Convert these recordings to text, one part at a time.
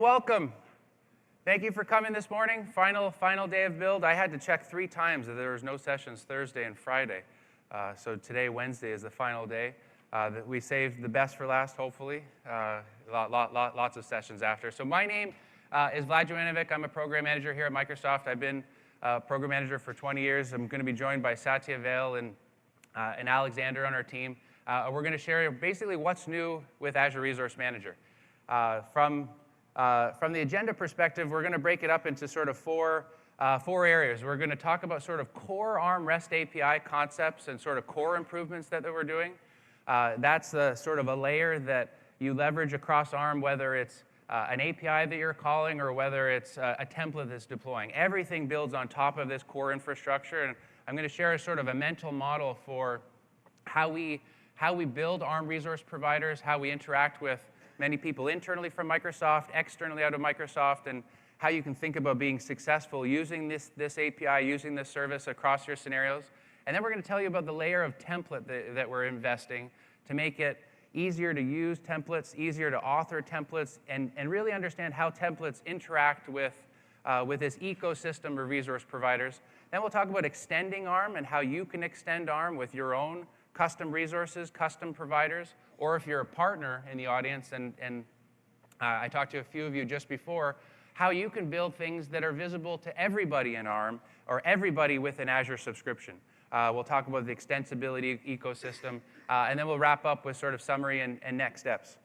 Welcome. Thank you for coming this morning. Final day of build. I had to check 3 times that there was no sessions Thursday and Friday. So today, Wednesday, is the final day. We saved the best for last, hopefully. Lots of sessions after. So my name is Vlad Jovanovic. I'm a program manager here at Microsoft. I've been a program manager for 20 years. I'm going to be joined by Satya Vail and Alexander on our team. We're going to share basically what's new with Azure Resource Manager. From the agenda perspective, we're going to break it up into sort of four areas. We're going to talk about sort of core ARM REST API concepts and sort of core improvements that we're doing. That's sort of a layer that you leverage across ARM, whether it's an API that you're calling or whether it's a template that's deploying. Everything builds on top of this core infrastructure, and I'm going to share a sort of a mental model for how we build ARM resource providers, how we interact with many people internally from Microsoft, externally out of Microsoft, and how you can think about being successful using this API, using this service across your scenarios. And then we're going to tell you about the layer of template that we're investing to make it easier to use templates, easier to author templates, and really understand how templates interact with this ecosystem of resource providers. Then we'll talk about extending ARM and how you can extend ARM with your own custom resources, custom providers, or if you're a partner in the audience, and I talked to a few of you just before, how you can build things that are visible to everybody in ARM or everybody with an Azure subscription. We'll talk about the extensibility ecosystem, and then we'll wrap up with sort of summary and next steps.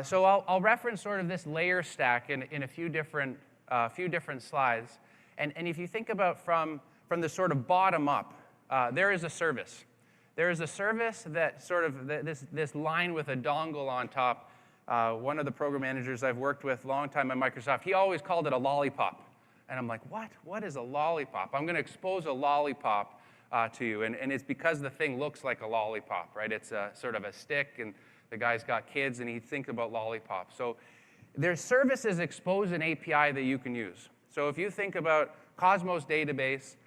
So I'll reference sort of this layer stack in a few different slides. And if you think about from the sort of bottom up, there is a service. There is a service that sort of this line with a dongle on top. One of the program managers I've worked with a long time at Microsoft, he always called it a lollipop. And I'm like, what? What is a lollipop? I'm going to expose a lollipop to you. And it's because the thing looks like a lollipop, right? It's sort of a stick, and the guy's got kids, and he thinks about lollipops. So there's services expose an API that you can use. So if you think about Cosmos database,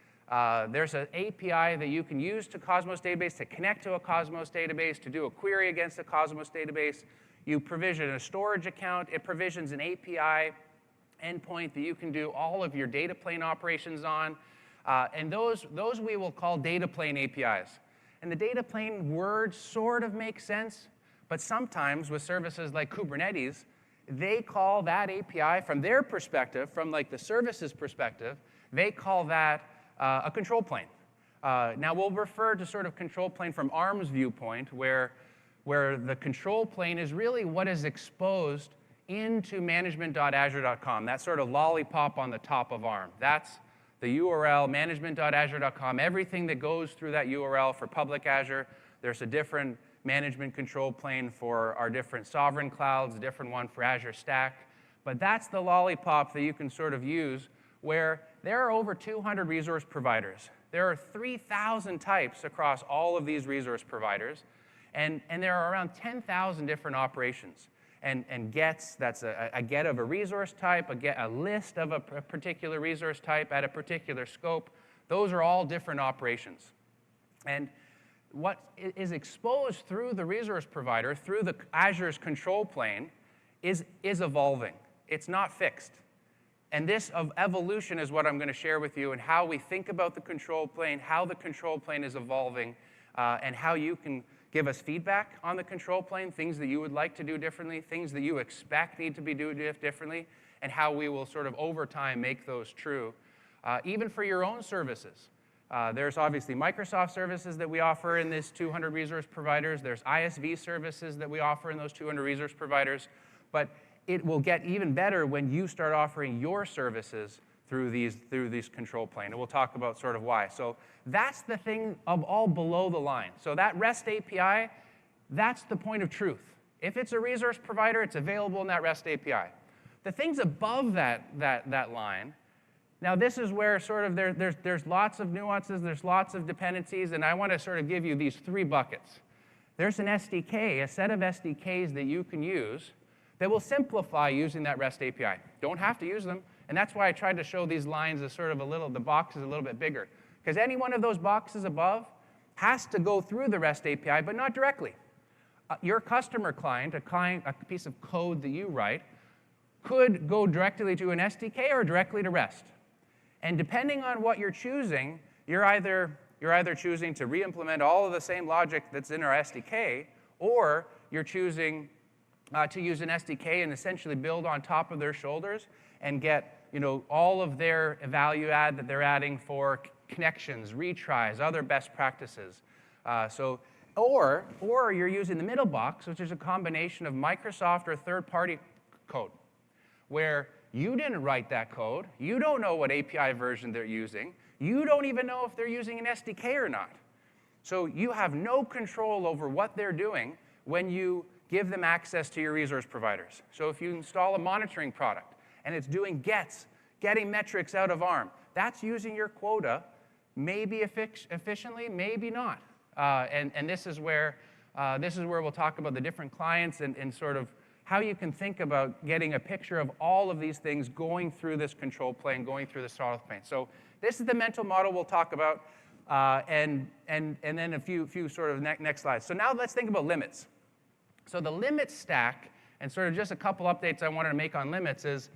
there's an API that you can use to Cosmos database to connect to a Cosmos database, to do a query against a Cosmos database. You provision a storage account. It provisions an API endpoint that you can do all of your data plane operations on. And those we will call data plane APIs. And the data plane word sort of makes sense, but sometimes with services like Kubernetes, they call that API from their perspective, from like the services perspective, they call that a control plane. Now we'll refer to sort of control plane from ARM's viewpoint, where the control plane is really what is exposed into management.azure.com, that sort of lollipop on the top of ARM. That's the URL, management.azure.com. Everything that goes through that URL for public Azure, there's a different management control plane for our different sovereign clouds, a different one for Azure Stack. But that's the lollipop that you can sort of use where there are over 200 resource providers. There are 3,000 types across all of these resource providers. And there are around 10,000 different operations. And gets, that's a get of a resource type, a list of a particular resource type at a particular scope. Those are all different operations. And what is exposed through the resource provider, through the Azure's control plane, is evolving. It's not fixed. And this evolution is what I'm going to share with you, and how we think about the control plane, how the control plane is evolving, and how you can give us feedback on the control plane, things that you would like to do differently, things that you expect need to be done differently, and how we will sort of over time make those true. Even for your own services. There's obviously Microsoft services that we offer in this 200 resource providers. There's ISV services that we offer in those 200 resource providers. But it will get even better when you start offering your services through these control plane. And we'll talk about sort of why. So that's the thing of all below the line. So that REST API, that's the point of truth. If it's a resource provider, it's available in that REST API. The things above that line, now this is where sort of there's lots of nuances, there's lots of dependencies, and I want to sort of give you these 3 buckets. There's an SDK, a set of SDKs that you can use that will simplify using that REST API. Don't have to use them. And that's why I tried to show these lines as sort of the box is a little bit bigger. Because any one of those boxes above has to go through the REST API, but not directly. Your customer client, a piece of code that you write, could go directly to an SDK or directly to REST. And depending on what you're choosing, you're either choosing to re-implement all of the same logic that's in our SDK, or you're choosing to use an SDK and essentially build on top of their shoulders and get all of their value add that they're adding for connections, retries, other best practices. Or you're using the middle box, which is a combination of Microsoft or third-party code, where you didn't write that code, you don't know what API version they're using, you don't even know if they're using an SDK or not. So you have no control over what they're doing when you give them access to your resource providers. So if you install a monitoring product and it's doing gets, getting metrics out of ARM, that's using your quota, maybe efficiently, maybe not. And this is where we'll talk about the different clients and sort of how you can think about getting a picture of all of these things going through this control plane, going through this throttle plane. So this is the mental model we'll talk about, and then a few sort of next slides. So now let's think about limits. So the limit stack, and sort of just a couple updates I wanted to make on limits is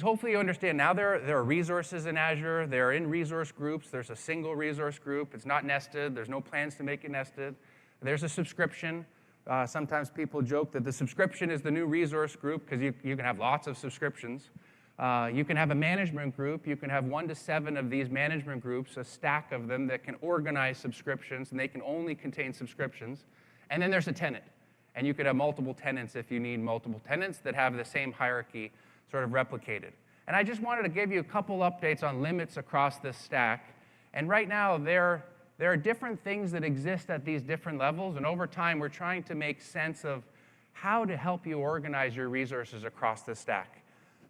hopefully you understand now there are resources in Azure. They're in resource groups. There's a single resource group. It's not nested. There's no plans to make it nested. There's a subscription. Sometimes people joke that the subscription is the new resource group because you can have lots of subscriptions. You can have a management group. You can have 1 to 7 of these management groups, a stack of them that can organize subscriptions, and they can only contain subscriptions. And then there's a tenant. And you could have multiple tenants if you need multiple tenants that have the same hierarchy sort of replicated. And I just wanted to give you a couple updates on limits across this stack. And right now, there are different things that exist at these different levels, and over time, we're trying to make sense of how to help you organize your resources across the stack.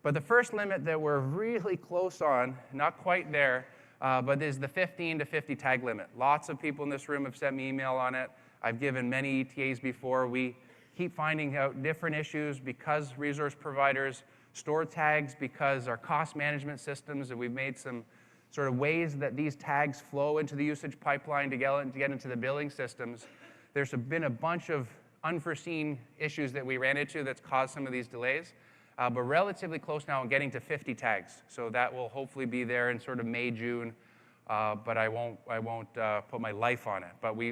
But the first limit that we're really close on, not quite there, but is the 15 to 50 tag limit. Lots of people in this room have sent me email on it. I've given many ETAs before. We keep finding out different issues because resource providers store tags, because our cost management systems, and we've made some sort of ways that these tags flow into the usage pipeline to get into the billing systems. There's been a bunch of unforeseen issues that we ran into that's caused some of these delays, but relatively close now on getting to 50 tags. So that will hopefully be there in sort of May, June, but I won't put my life on it. But we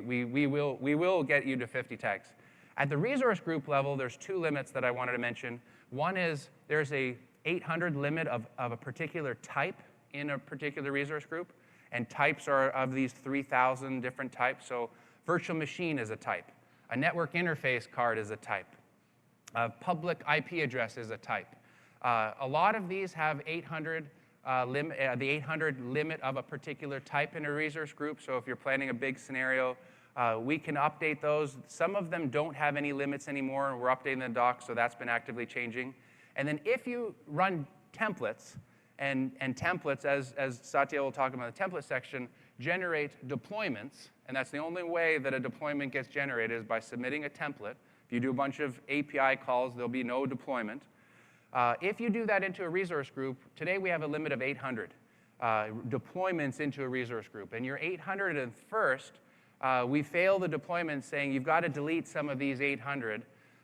will get you to 50 tags. At the resource group level, there's 2 limits that I wanted to mention. One is there's a 800 limit of a particular type in a particular resource group, and types are of these 3,000 different types. So virtual machine is a type. A network interface card is a type. A public IP address is a type. A lot of these have 800 the 800 limit of a particular type in a resource group. So if you're planning a big scenario, we can update those. Some of them don't have any limits anymore, and we're updating the doc, so that's been actively changing. And then if you run templates, and templates, as Satya will talk about in the template section, generate deployments, and that's the only way that a deployment gets generated is by submitting a template. If you do a bunch of API calls, there'll be no deployment. If you do that into a resource group, today we have a limit of 800 deployments into a resource group. And your 801st, we fail the deployment saying you've got to delete some of these 800,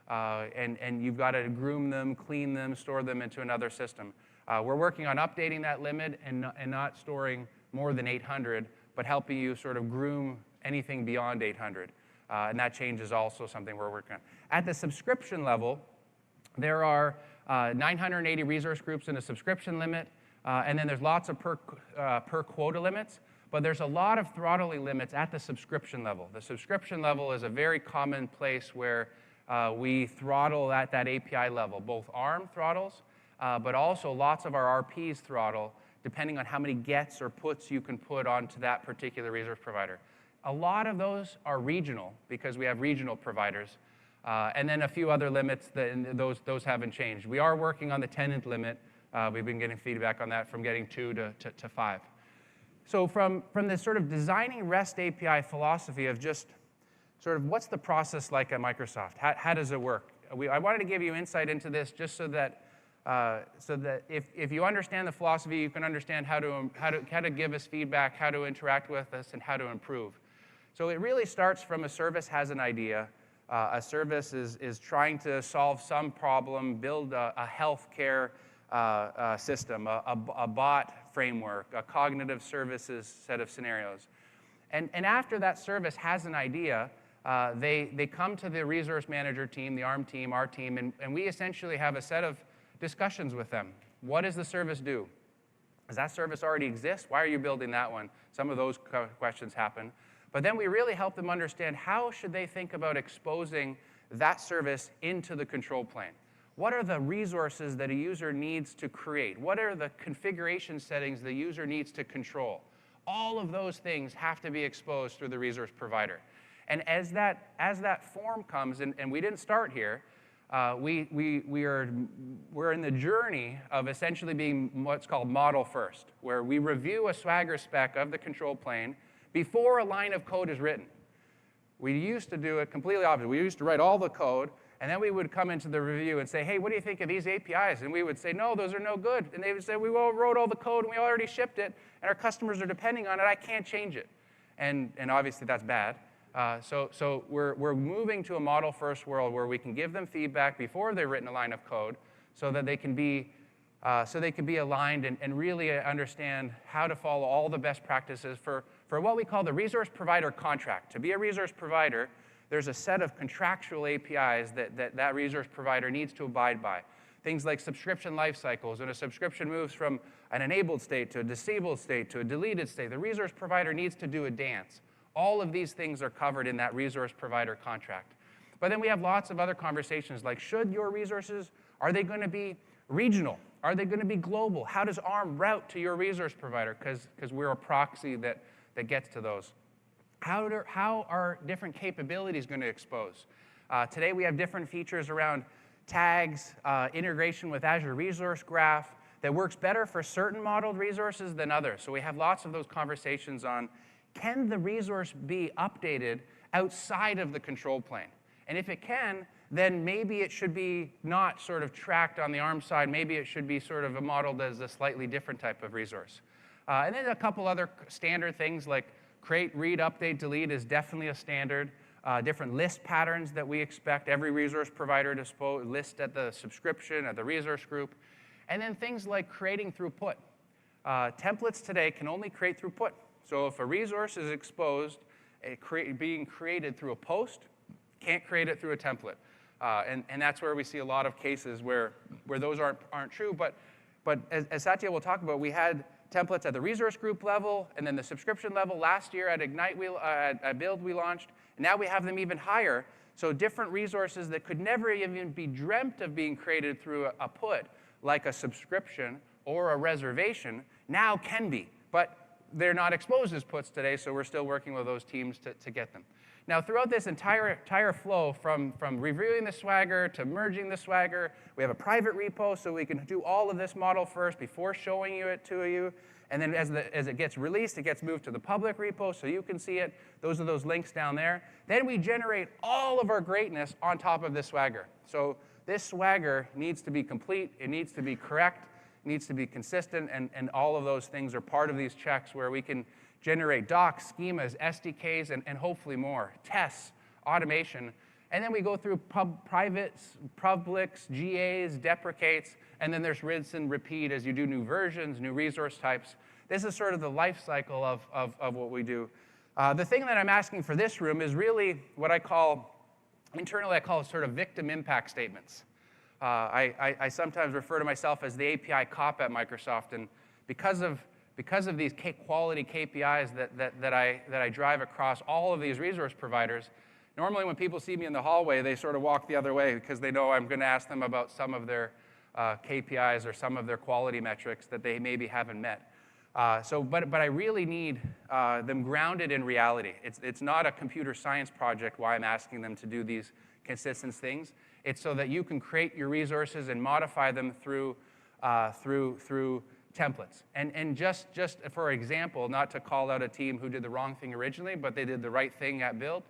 and you've got to groom them, clean them, store them into another system. We're working on updating that limit and not storing more than 800, but helping you sort of groom anything beyond 800. And that change is also something we're working on. At the subscription level, there are 980 resource groups in a subscription limit, and then there's lots of per quota limits, but there's a lot of throttling limits at the subscription level. The subscription level is a very common place where we throttle at that API level, both ARM throttles, but also lots of our RPs throttle, depending on how many gets or puts you can put onto that particular resource provider. A lot of those are regional, because we have regional providers. And then a few other limits, those haven't changed. We are working on the tenant limit. We've been getting feedback on that from getting 2 to 5. So from this sort of designing REST API philosophy of just sort of what's the process like at Microsoft? How does it work? I wanted to give you insight into this just so that if you understand the philosophy, you can understand how to give us feedback, how to interact with us, and how to improve. So it really starts from a service has an idea. A service is trying to solve some problem, build a healthcare system, a bot framework, a cognitive services set of scenarios. And after that service has an idea, they come to the resource manager team, the ARM team, our team, and we essentially have a set of discussions with them. What does the service do? Does that service already exist? Why are you building that one? Some of those questions happen. But then we really help them understand how should they think about exposing that service into the control plane. What are the resources that a user needs to create? What are the configuration settings the user needs to control? All of those things have to be exposed through the resource provider. And as that form comes, and we didn't start here, we're in the journey of essentially being what's called model first, where we review a Swagger spec of the control plane before a line of code is written. We used to do it completely opposite. We used to write all the code, and then we would come into the review and say, hey, what do you think of these APIs? And we would say, no, those are no good. And they would say, we wrote all the code, and we already shipped it, and our customers are depending on it. I can't change it. And obviously, that's bad. So we're moving to a model-first world where we can give them feedback before they've written a line of code so that they can be aligned and really understand how to follow all the best practices for what we call the resource provider contract. To be a resource provider, there's a set of contractual APIs that resource provider needs to abide by. Things like subscription life cycles. When a subscription moves from an enabled state to a disabled state to a deleted state, the resource provider needs to do a dance. All of these things are covered in that resource provider contract. But then we have lots of other conversations like, should your resources, are they going to be regional? Are they going to be global? How does ARM route to your resource provider? Because we're a proxy that gets to those. How are different capabilities going to expose? Today we have different features around tags, integration with Azure Resource Graph that works better for certain modeled resources than others. So we have lots of those conversations on, can the resource be updated outside of the control plane? And if it can, then maybe it should be not sort of tracked on the ARM side. Maybe it should be sort of modeled as a slightly different type of resource. And then a couple other standard things like create, read, update, delete is definitely a standard. Different list patterns that we expect every resource provider to list at the subscription, at the resource group. And then things like creating through put. Templates today can only create through put. So if a resource is exposed, being created through a post, can't create it through a template. And that's where we see a lot of cases where those aren't true. But as Satya will talk about, we had templates at the resource group level and then the subscription level. Last year at Ignite, at Build, we launched. And now we have them even higher. So different resources that could never even be dreamt of being created through a put, like a subscription or a reservation, now can be. But they're not exposed as puts today, so we're still working with those teams to get them. Now, throughout this entire flow, from reviewing the Swagger to merging the Swagger, we have a private repo, so we can do all of this model first before showing it to you. And then as it gets released, it gets moved to the public repo, so you can see it. Those are those links down there. Then we generate all of our greatness on top of this Swagger. So this Swagger needs to be complete. It needs to be correct. Needs to be consistent, and all of those things are part of these checks where we can generate docs, schemas, SDKs, and hopefully more, tests, automation. And then we go through privates, publics, GAs, deprecates, and then there's rinse and repeat as you do new versions, new resource types. This is sort of the life cycle of what we do. The thing that I'm asking for this room is really what internally I call sort of victim impact statements. I sometimes refer to myself as the API cop at Microsoft, and because of these quality KPIs that I drive across all of these resource providers, normally when people see me in the hallway, they sort of walk the other way because they know I'm going to ask them about some of their KPIs or some of their quality metrics that they maybe haven't met. But I really need them grounded in reality. It's not a computer science project why I'm asking them to do these consistent things. It's so that you can create your resources and modify them through templates. And just for example, not to call out a team who did the wrong thing originally, but they did the right thing at Build,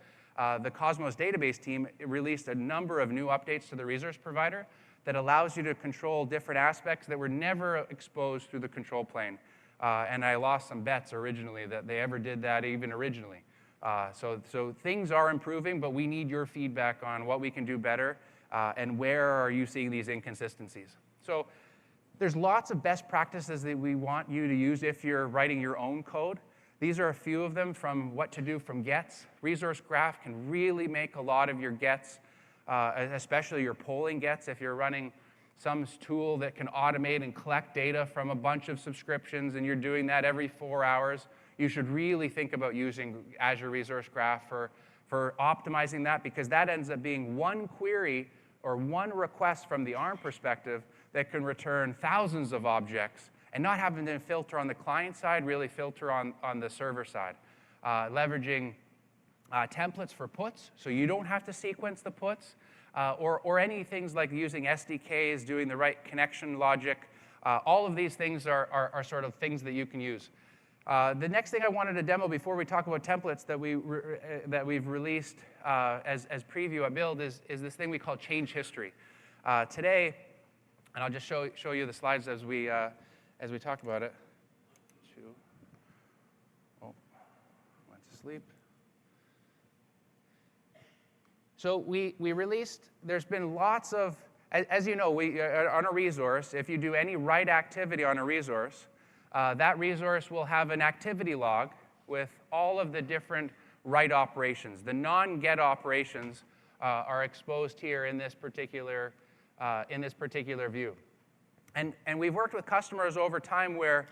the Cosmos database team released a number of new updates to the resource provider that allows you to control different aspects that were never exposed through the control plane. And I lost some bets originally that they ever did that even originally. So things are improving, but we need your feedback on what we can do better and where are you seeing these inconsistencies. So there's lots of best practices that we want you to use if you're writing your own code. These are a few of them from what to do from gets. Resource graph can really make a lot of your gets, especially your polling gets. If you're running some tool that can automate and collect data from a bunch of subscriptions and you're doing that every 4 hours, you should really think about using Azure Resource Graph for optimizing that, because that ends up being one query or one request from the ARM perspective that can return thousands of objects and not having to filter on the client side, really filter on the server side. Leveraging templates for puts, so you don't have to sequence the puts, or any things like using SDKs, doing the right connection logic. All of these things are sort of things that you can use. The next thing I wanted to demo before we talk about templates that we've released as preview at Build is this thing we call change history. Today, and I'll just show you the slides as we talk about it. Oh, went to sleep. So we released, there's been lots of, as you know, on a resource, if you do any write activity on a resource, that resource will have an activity log with all of the different write operations. The non-get operations are exposed here in this particular view. And we've worked with customers over time where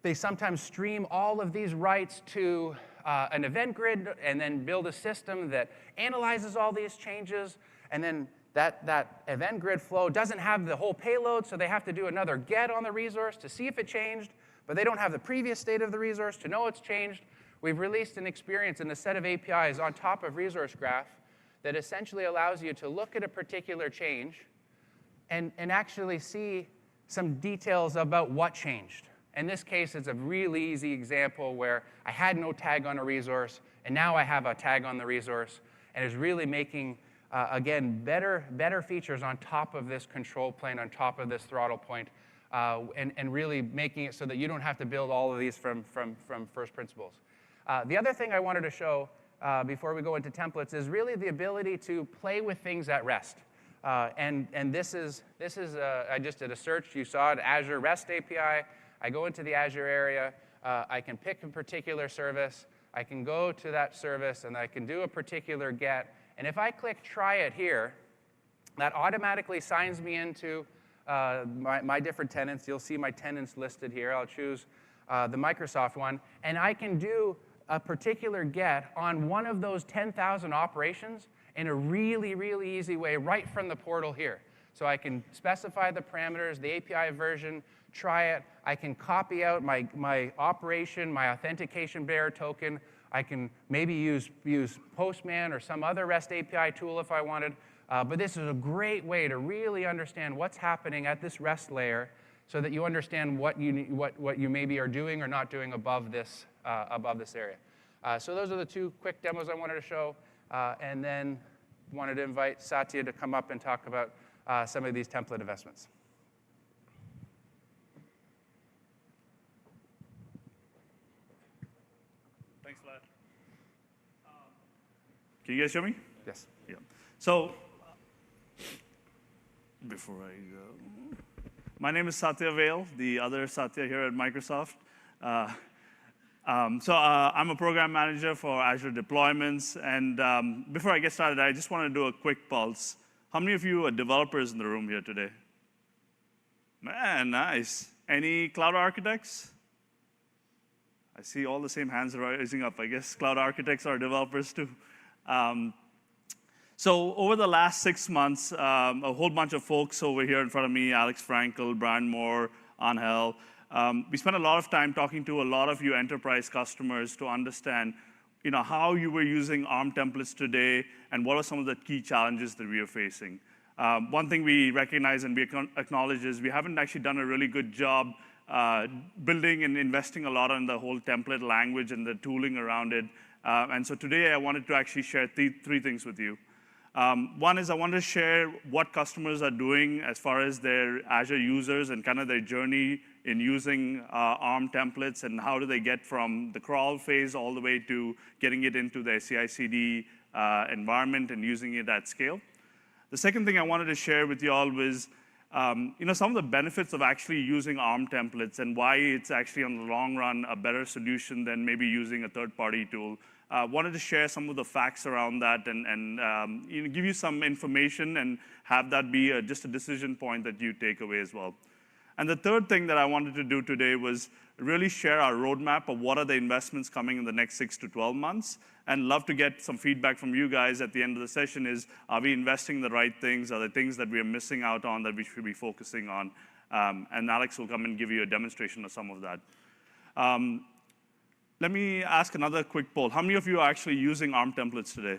they sometimes stream all of these writes to an event grid and then build a system that analyzes all these changes, and then that event grid flow doesn't have the whole payload, so they have to do another get on the resource to see if it changed, but they don't have the previous state of the resource to know it's changed. We've released an experience and a set of APIs on top of Resource Graph that essentially allows you to look at a particular change and actually see some details about what changed. In this case, it's a really easy example where I had no tag on a resource, and now I have a tag on the resource, and it's really making, again, better features on top of this control plane, on top of this throttle point, and really making it so that you don't have to build all of these from first principles. The other thing I wanted to show before we go into templates is really the ability to play with things at rest. And this is I just did a search. You saw it, Azure REST API. I go into the Azure area. I can pick a particular service. I can go to that service, and I can do a particular get. And if I click Try It here, that automatically signs me into my different tenants. You'll see my tenants listed here. I'll choose the Microsoft one. And I can do a particular get on one of those 10,000 operations in a really, really easy way right from the portal here. So I can specify the parameters, the API version, try it. I can copy out my operation, my authentication bearer token. I can maybe use Postman or some other REST API tool if I wanted. But this is a great way to really understand what's happening at this REST layer so that you understand what you maybe are doing or not doing above this area. So those are the two quick demos I wanted to show. And then wanted to invite Satya to come up and talk about some of these template investments. Thanks a lot. Can you guys hear me? Yes. Yeah. So before I go, my name is Satya Vail, the other Satya here at Microsoft. I'm a program manager for Azure deployments. And before I get started, I just want to do a quick pulse. How many of you are developers in the room here today? Man, nice. Any cloud architects? I see all the same hands rising up. I guess cloud architects are developers too. So over the last 6 months, a whole bunch of folks over here in front of me, Alex Frankel, Brian Moore, Angel, we spent a lot of time talking to a lot of you enterprise customers to understand how you were using ARM templates today and what are some of the key challenges that we are facing. One thing we recognize and we acknowledge is we haven't actually done a really good job building and investing a lot in the whole template language and the tooling around it. And so today I wanted to actually share three things with you. One is I wanted to share what customers are doing as far as their Azure users and kind of their journey in using ARM templates and how do they get from the crawl phase all the way to getting it into their CI/CD environment and using it at scale. The second thing I wanted to share with you all was some of the benefits of actually using ARM templates and why it's actually, on the long run, a better solution than maybe using a third-party tool. Wanted to share some of the facts around that and give you some information and have that be just a decision point that you take away as well. And the third thing that I wanted to do today was really share our roadmap of what are the investments coming in the next 6 to 12 months, and love to get some feedback from you guys at the end of the session is, are we investing in the right things? Are there things that we are missing out on that we should be focusing on? And Alex will come and give you a demonstration of some of that. Let me ask another quick poll. How many of you are actually using ARM templates today?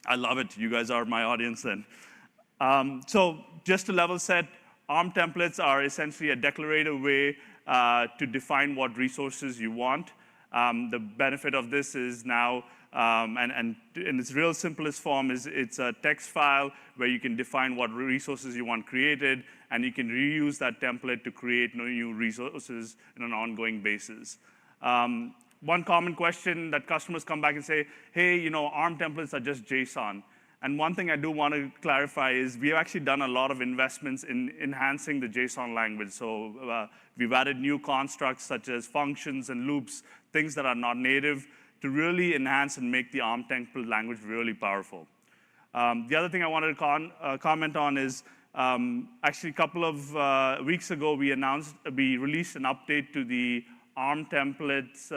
I love it. You guys are my audience then. So just to level set, ARM templates are essentially a declarative way to define what resources you want. The benefit of this is now, and in its real simplest form, is it's a text file where you can define what resources you want created, and you can reuse that template to create new resources on an ongoing basis. One common question that customers come back and say, hey, ARM templates are just JSON. And one thing I do want to clarify is we have actually done a lot of investments in enhancing the JSON language. So we've added new constructs such as functions and loops, things that are not native, to really enhance and make the ARM template language really powerful. The other thing I wanted to comment on is actually a couple of weeks ago, we released an update to the ARM templates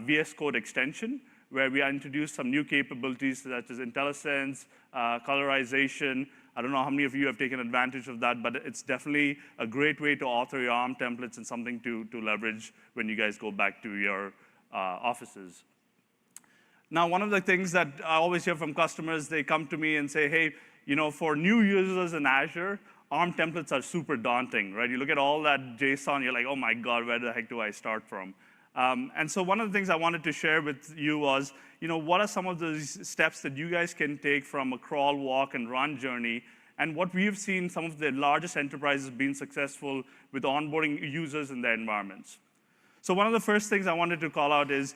VS Code extension, where we introduced some new capabilities such as IntelliSense, colorization. I don't know how many of you have taken advantage of that, but it's definitely a great way to author your ARM templates and something to leverage when you guys go back to your offices. Now, one of the things that I always hear from customers, they come to me and say, hey, for new users in Azure, ARM templates are super daunting, right? You look at all that JSON, you're like, oh my God, where the heck do I start from? And so one of the things I wanted to share with you was, what are some of the steps that you guys can take from a crawl, walk, and run journey, and what we've seen some of the largest enterprises being successful with onboarding users in their environments. So one of the first things I wanted to call out is,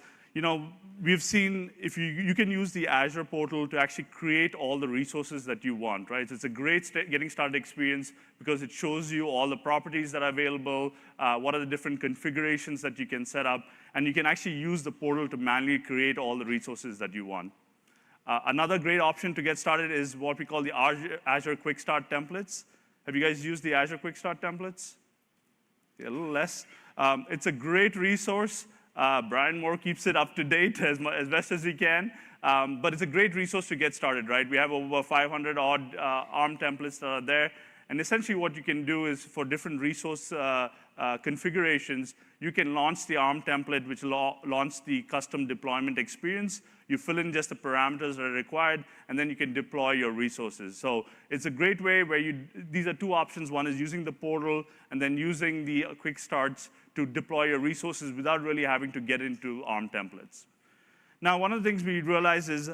we've seen if you can use the Azure portal to actually create all the resources that you want, right? It's a great getting started experience because it shows you all the properties that are available, what are the different configurations that you can set up, and you can actually use the portal to manually create all the resources that you want. Another great option to get started is what we call the Azure Quick Start templates. Have you guys used the Azure Quick Start templates? Yeah, a little less. It's a great resource. Brian Moore keeps it up to date as best as he can, but it's a great resource to get started, right? We have over 500 odd ARM templates that are there, and essentially what you can do is for different resource configurations, you can launch the ARM template, which will launch the custom deployment experience. You fill in just the parameters that are required, and then you can deploy your resources. So it's a great way where these are two options. One is using the portal, and then using the quick starts to deploy your resources without really having to get into ARM templates. Now, one of the things we realize is,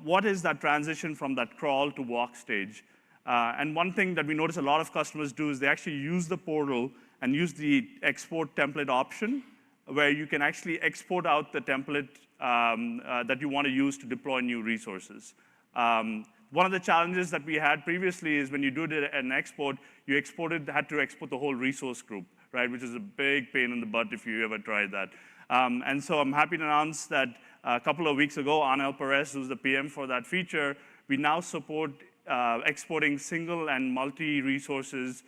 what is that transition from that crawl to walk stage? And one thing that we notice a lot of customers do is they actually use the portal and use the export template option, where you can actually export out the template that you want to use to deploy new resources. One of the challenges that we had previously is when you do an export, you had to export the whole resource group, right, which is a big pain in the butt if you ever tried that. And so I'm happy to announce that a couple of weeks ago, Anel Perez, who's the PM for that feature, we now support exporting single and multi-resources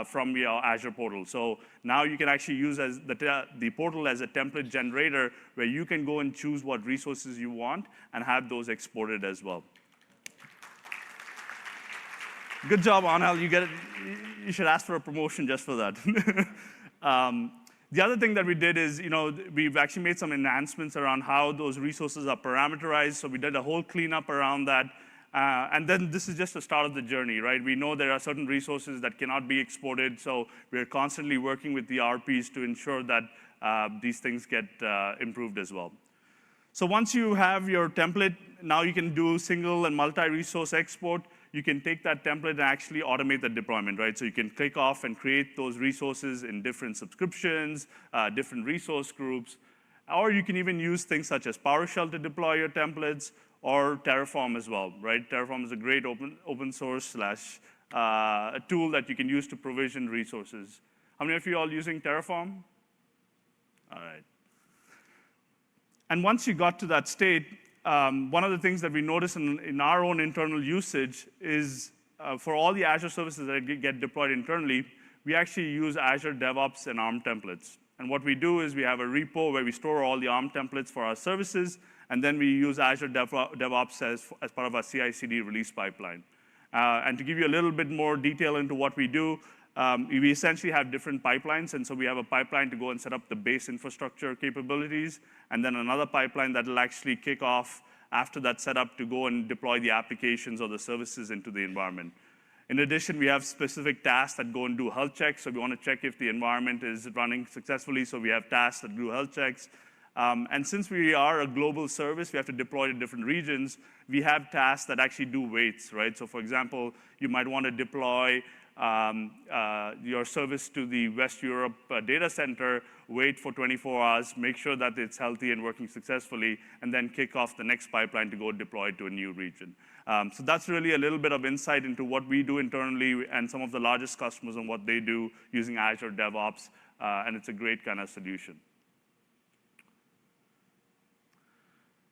from your Azure portal. So now you can actually use the portal as a template generator where you can go and choose what resources you want and have those exported as well. Good job, Anel. You should ask for a promotion just for that. The other thing that we did is, we've actually made some enhancements around how those resources are parameterized. So we did a whole cleanup around that. And then this is just the start of the journey, right? We know there are certain resources that cannot be exported. So we're constantly working with the RPs to ensure that these things get improved as well. So once you have your template now you can do single and multi-resource export. You can take that template and actually automate the deployment, right? So you can click off and create those resources in different subscriptions, different resource groups. Or you can even use things such as PowerShell to deploy your templates, or Terraform as well, right? Terraform is a great open source slash tool that you can use to provision resources. How many of you are all using Terraform? All right. And once you got to that state, one of the things that we notice in our own internal usage is for all the Azure services that get deployed internally, we actually use Azure DevOps and ARM templates. And what we do is we have a repo where we store all the ARM templates for our services, and then we use Azure DevOps as part of our CI/CD release pipeline. And to give you a little bit more detail into what we do, we essentially have different pipelines, and so we have a pipeline to go and set up the base infrastructure capabilities, and then another pipeline that will actually kick off after that setup to go and deploy the applications or the services into the environment. In addition, we have specific tasks that go and do health checks, so we want to check if the environment is running successfully, so we have tasks that do health checks. And since we are a global service, we have to deploy to different regions, we have tasks that actually do waits, right? So for example, you might want to deploy your service to the West Europe data center, wait for 24 hours, make sure that it's healthy and working successfully, and then kick off the next pipeline to go deploy to a new region. So that's really a little bit of insight into what we do internally and some of the largest customers and what they do using Azure DevOps, and it's a great kind of solution.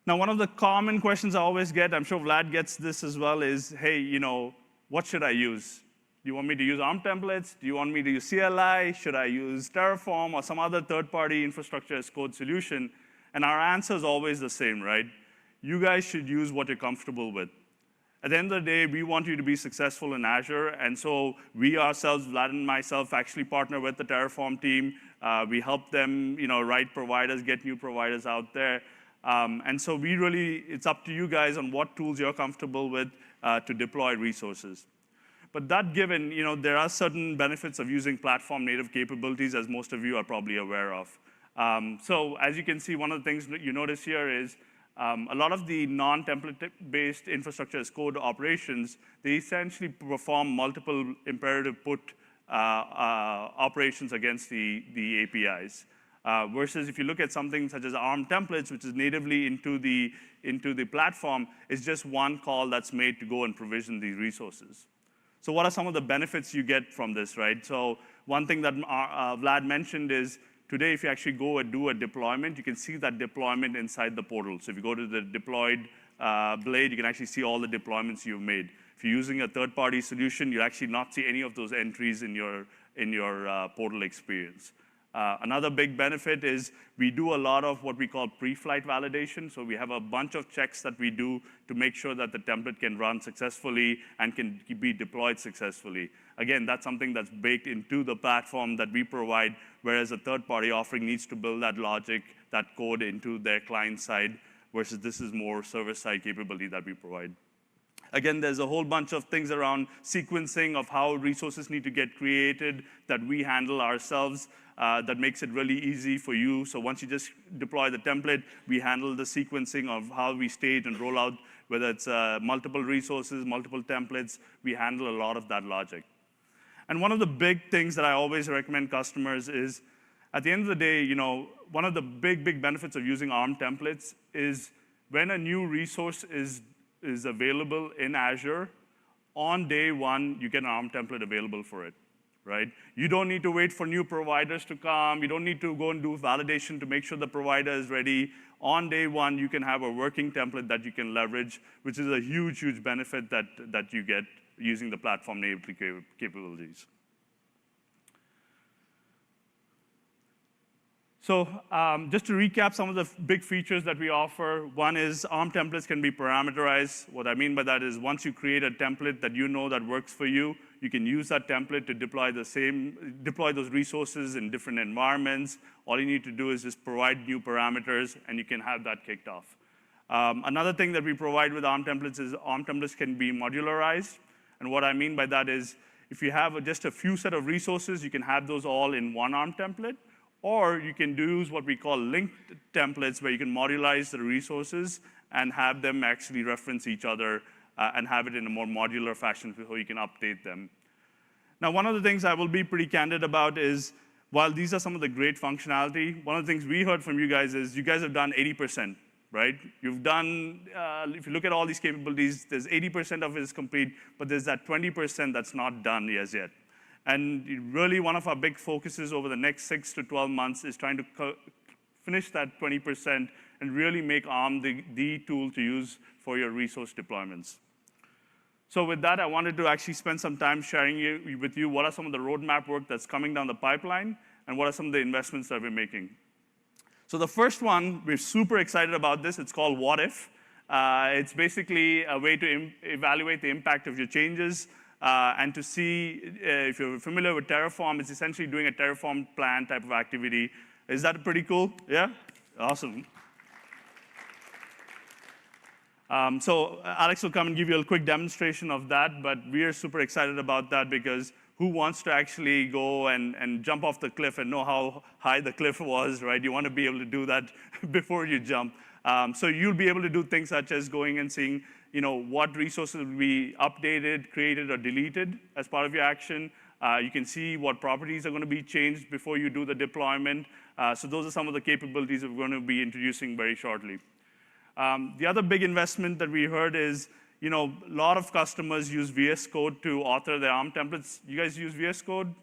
Now, one of the common questions I always get, I'm sure Vlad gets this as well, is, hey, what should I use? Do you want me to use ARM templates? Do you want me to use CLI? Should I use Terraform or some other third-party infrastructure as code solution? And our answer is always the same, right? You guys should use what you're comfortable with. At the end of the day, we want you to be successful in Azure, and so we ourselves, Vlad and myself, actually partner with the Terraform team. We help them, write providers, get new providers out there. And so it's up to you guys on what tools you're comfortable with to deploy resources. But that given, there are certain benefits of using platform-native capabilities, as most of you are probably aware of. So as you can see, one of the things that you notice here is a lot of the non-template-based infrastructure as code operations, they essentially perform multiple imperative put operations against the APIs. Versus if you look at something such as ARM templates, which is natively into the platform, it's just one call that's made to go and provision these resources. So what are some of the benefits you get from this, right? So one thing that Vlad mentioned is today, if you actually go and do a deployment, you can see that deployment inside the portal. So if you go to the deployed blade, you can actually see all the deployments you've made. If you're using a third-party solution, you'll actually not see any of those entries in your portal experience. Another big benefit is we do a lot of what we call pre-flight validation. So we have a bunch of checks that we do to make sure that the template can run successfully and can be deployed successfully. Again, that's something that's baked into the platform that we provide, whereas a third-party offering needs to build that logic, that code into their client side, versus this is more server-side capability that we provide. Again, there's a whole bunch of things around sequencing of how resources need to get created that we handle ourselves that makes it really easy for you. So once you just deploy the template, we handle the sequencing of how we stage and roll out, whether it's multiple resources, multiple templates, we handle a lot of that logic. And one of the big things that I always recommend customers is, at the end of the day, one of the big benefits of using ARM templates is when a new resource is available in Azure, on day one, you get an ARM template available for it, right? You don't need to wait for new providers to come. You don't need to go and do validation to make sure the provider is ready. On day one, you can have a working template that you can leverage, which is a huge benefit that you get using the platform-native capabilities. So just to recap some of the big features that we offer, one is ARM templates can be parameterized. What I mean by that is once you create a template that you know that works for you, you can use that template to deploy those resources in different environments. All you need to do is just provide new parameters, and you can have that kicked off. Another thing that we provide with ARM templates is ARM templates can be modularized. And what I mean by that is if you have just a few set of resources, you can have those all in one ARM template. Or you can use what we call linked templates, where you can modularize the resources and have them actually reference each other and have it in a more modular fashion so you can update them. Now, one of the things I will be pretty candid about is, while these are some of the great functionality, one of the things we heard from you guys is you guys have done 80%, right? You've done, if you look at all these capabilities, there's 80% of it is complete, but there's that 20% that's not done as yet. And really, one of our big focuses over the next 6 to 12 months is trying to finish that 20% and really make ARM the tool to use for your resource deployments. So with that, I wanted to actually spend some time sharing with you what are some of the roadmap work that's coming down the pipeline and what are some of the investments that we're making. So the first one, we're super excited about this. It's called What If. It's basically a way to evaluate the impact of your changes and to see if you're familiar with Terraform. It's essentially doing a Terraform plan type of activity. Is that pretty cool? Yeah? Awesome. So Alex will come and give you a quick demonstration of that, but we are super excited about that because who wants to actually go and jump off the cliff and know how high the cliff was, right? You want to be able to do that before you jump. So you'll be able to do things such as going and seeing, what resources will be updated, created, or deleted as part of your action. You can see what properties are going to be changed before you do the deployment. So those are some of the capabilities that we're going to be introducing very shortly. The other big investment that we heard is, a lot of customers use VS Code to author their ARM templates. You guys use VS Code?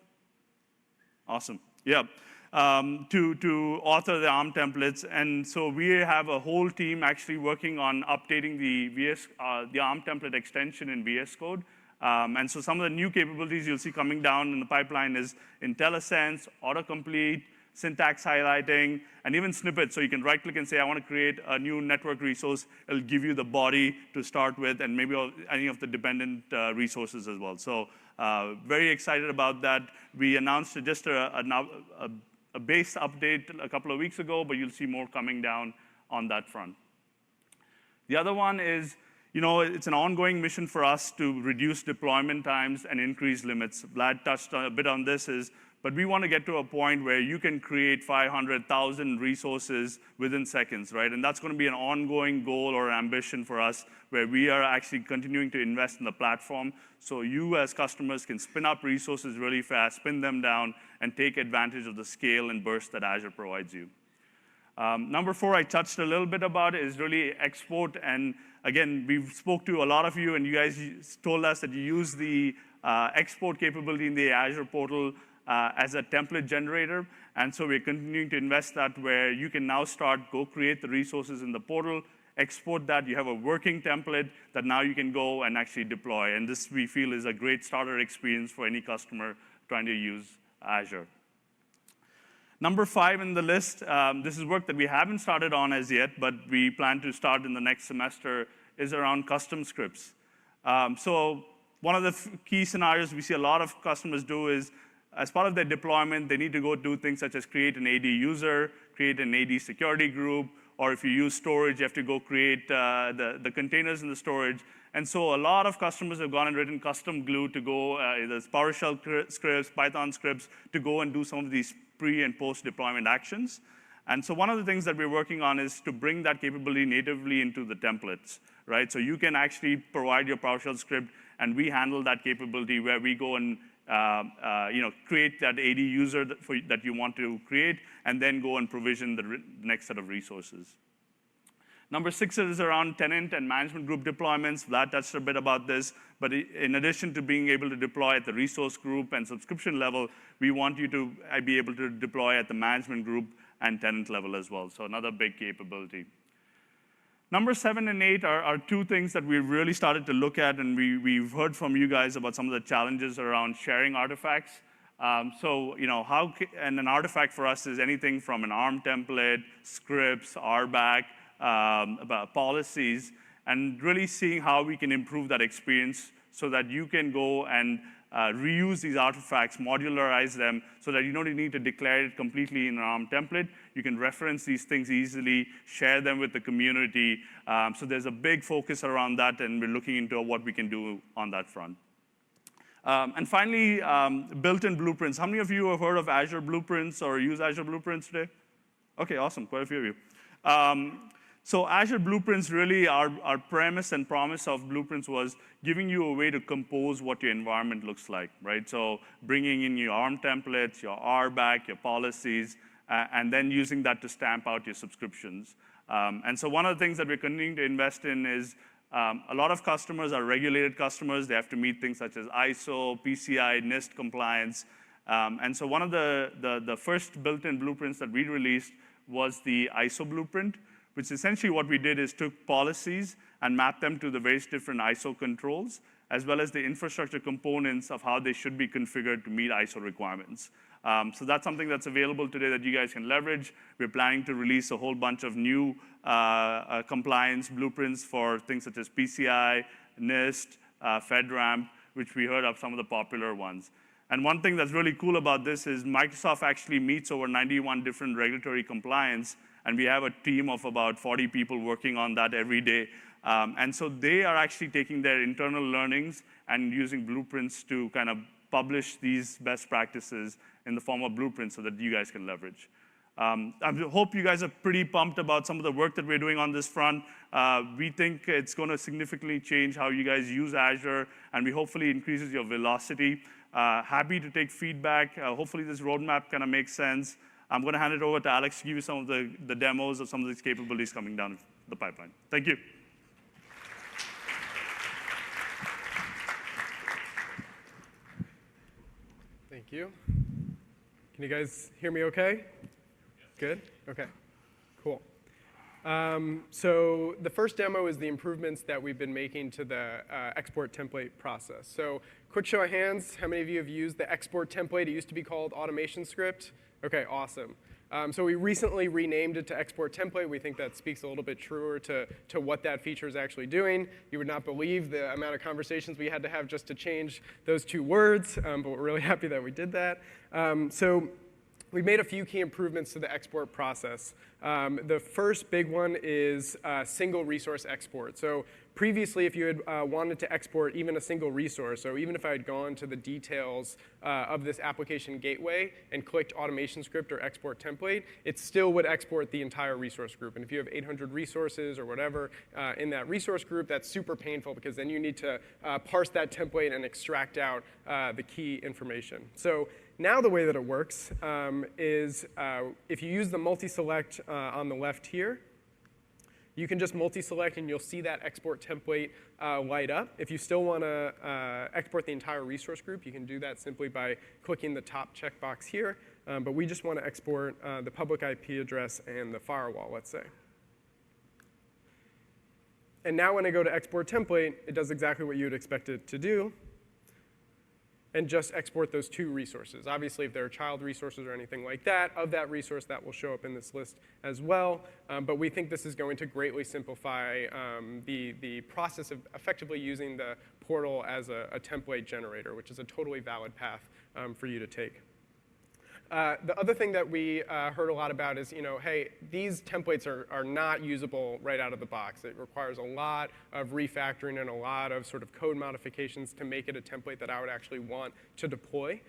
Awesome. Yeah. To author the ARM templates. And so we have a whole team actually working on updating the ARM template extension in VS Code. And so some of the new capabilities you'll see coming down in the pipeline is IntelliSense, autocomplete, syntax highlighting, and even snippets. So you can right-click and say, I want to create a new network resource. It'll give you the body to start with, and maybe any of the dependent resources as well. So very excited about that. We announced just a base update a couple of weeks ago, but you'll see more coming down on that front. The other one is, it's an ongoing mission for us to reduce deployment times and increase limits. Vlad touched a bit on this, but we want to get to a point where you can create 500,000 resources within seconds, right? And that's going to be an ongoing goal or ambition for us, where we are actually continuing to invest in the platform so you as customers can spin up resources really fast, spin them down, and take advantage of the scale and burst that Azure provides you. Number 4, I touched a little bit about, is really export. And again, we've spoke to a lot of you, and you guys told us that you use the export capability in the Azure portal as a template generator. And so we're continuing to invest that, where you can now go create the resources in the portal, export that. You have a working template that now you can go and actually deploy. And this, we feel, is a great starter experience for any customer trying to use Azure. Number 5 in the list, this is work that we haven't started on as yet, but we plan to start in the next semester, is around custom scripts. So one of the key scenarios we see a lot of customers do is, as part of their deployment, they need to go do things such as create an AD user, create an AD security group, or if you use storage, you have to go create the containers in the storage. And so a lot of customers have gone and written custom glue to go, either PowerShell scripts, Python scripts, to go and do some of these pre- and post-deployment actions. And so one of the things that we're working on is to bring that capability natively into the templates, right? So you can actually provide your PowerShell script, and we handle that capability where we go and create that AD user that you want to create, and then go and provision the next set of resources. Number 6 is around tenant and management group deployments. Vlad touched a bit about this, but in addition to being able to deploy at the resource group and subscription level, we want you to be able to deploy at the management group and tenant level as well. So another big capability. Number 7 and 8 are 2 things that we've really started to look at, and we've heard from you guys about some of the challenges around sharing artifacts. And an artifact for us is anything from an ARM template, scripts, RBAC, policies, and really seeing how we can improve that experience so that you can go and reuse these artifacts, modularize them, so that you don't need to declare it completely in an ARM template. You can reference these things easily, share them with the community. So there's a big focus around that, and we're looking into what we can do on that front. And finally, built-in blueprints. How many of you have heard of Azure Blueprints or use Azure Blueprints today? Okay, awesome, quite a few of you. So Azure Blueprints, really our premise and promise of Blueprints was giving you a way to compose what your environment looks like, right? So bringing in your ARM templates, your RBAC, your policies, and then using that to stamp out your subscriptions. And so one of the things that we're continuing to invest in is a lot of customers are regulated customers. They have to meet things such as ISO, PCI, NIST compliance. And so one of the first built-in blueprints that we released was the ISO blueprint, which essentially what we did is took policies and mapped them to the various different ISO controls, as well as the infrastructure components of how they should be configured to meet ISO requirements. So that's something that's available today that you guys can leverage. We're planning to release a whole bunch of new compliance blueprints for things such as PCI, NIST, FedRAMP, which we heard of some of the popular ones. And one thing that's really cool about this is Microsoft actually meets over 91 different regulatory compliance, and we have a team of about 40 people working on that every day. And so they are actually taking their internal learnings and using blueprints to kind of publish these best practices in the form of blueprints so that you guys can leverage. I hope you guys are pretty pumped about some of the work that we're doing on this front. We think it's going to significantly change how you guys use Azure, and we hopefully increases your velocity. Happy to take feedback. Hopefully this roadmap kind of makes sense. I'm going to hand it over to Alex to give you some of the demos of some of these capabilities coming down the pipeline. Thank you. Thank you. Can you guys hear me okay? Good? Okay, cool. So the first demo is the improvements that we've been making to the export template process. So quick show of hands, how many of you have used the export template? It used to be called automation script. Okay, awesome. So we recently renamed it to export template. We think that speaks a little bit truer to what that feature is actually doing. You would not believe the amount of conversations we had to have just to change those two words, but we're really happy that we did that. So we've made a few key improvements to the export process. The first big one is single resource export. So previously, if you had wanted to export even a single resource, so even if I had gone to the details of this application gateway and clicked automation script or export template, it still would export the entire resource group. And if you have 800 resources or whatever in that resource group, that's super painful because then you need to parse that template and extract out the key information. So now the way that it works is if you use the multi-select on the left here, you can just multi-select and you'll see that export template light up. If you still want to export the entire resource group, you can do that simply by clicking the top checkbox here. But we just want to export the public IP address and the firewall, let's say. And now when I go to export template, it does exactly what you would expect it to do, and just export those two resources. Obviously, if there are child resources or anything like that, of that resource, that will show up in this list as well. But we think this is going to greatly simplify the process of effectively using the portal as a template generator, which is a totally valid path for you to take. The other thing that we heard a lot about is, hey, these templates are not usable right out of the box. It requires a lot of refactoring and a lot of sort of code modifications to make it a template that I would actually want to deploy.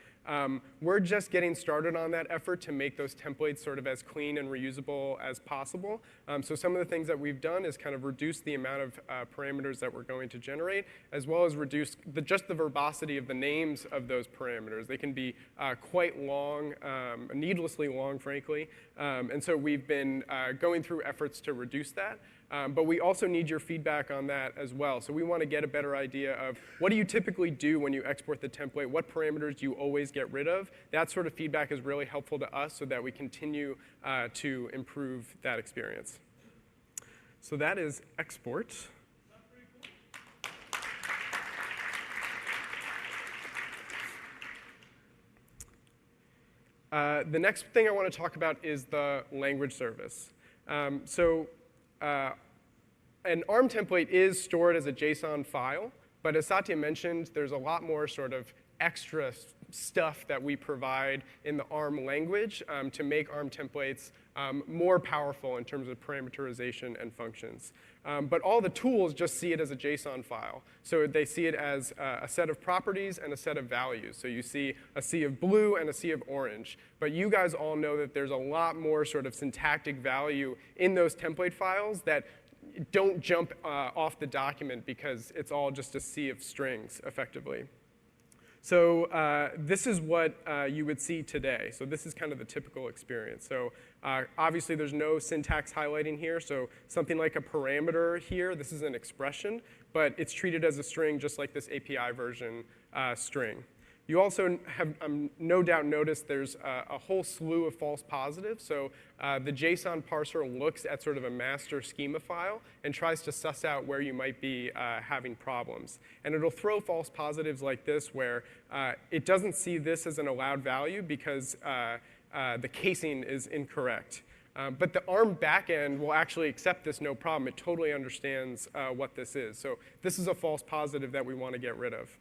We're just getting started on that effort to make those templates sort of as clean and reusable as possible. So some of the things that we've done is kind of reduce the amount of parameters that we're going to generate, as well as reduce just the verbosity of the names of those parameters. They can be quite long, needlessly long, frankly. And so we've been going through efforts to reduce that. But we also need your feedback on that as well. So we want to get a better idea of what do you typically do when you export the template? What parameters do you always get rid of? That sort of feedback is really helpful to us so that we continue to improve that experience. So that is export. The next thing I want to talk about is the language service. An ARM template is stored as a JSON file, but as Satya mentioned, there's a lot more sort of extra stuff that we provide in the ARM language to make ARM templates more powerful in terms of parameterization and functions. But all the tools just see it as a JSON file. So they see it as a set of properties and a set of values. So you see a sea of blue and a sea of orange. But you guys all know that there's a lot more sort of syntactic value in those template files that don't jump off the document because it's all just a sea of strings, effectively. So this is what you would see today. So this is kind of the typical experience. So obviously, there's no syntax highlighting here. So something like a parameter here, this is an expression, but it's treated as a string just like this API version string. You also have no doubt noticed there's a whole slew of false positives. So the JSON parser looks at sort of a master schema file and tries to suss out where you might be having problems. And it'll throw false positives like this where it doesn't see this as an allowed value because the casing is incorrect. But the ARM backend will actually accept this no problem. It totally understands what this is. So this is a false positive that we want to get rid of.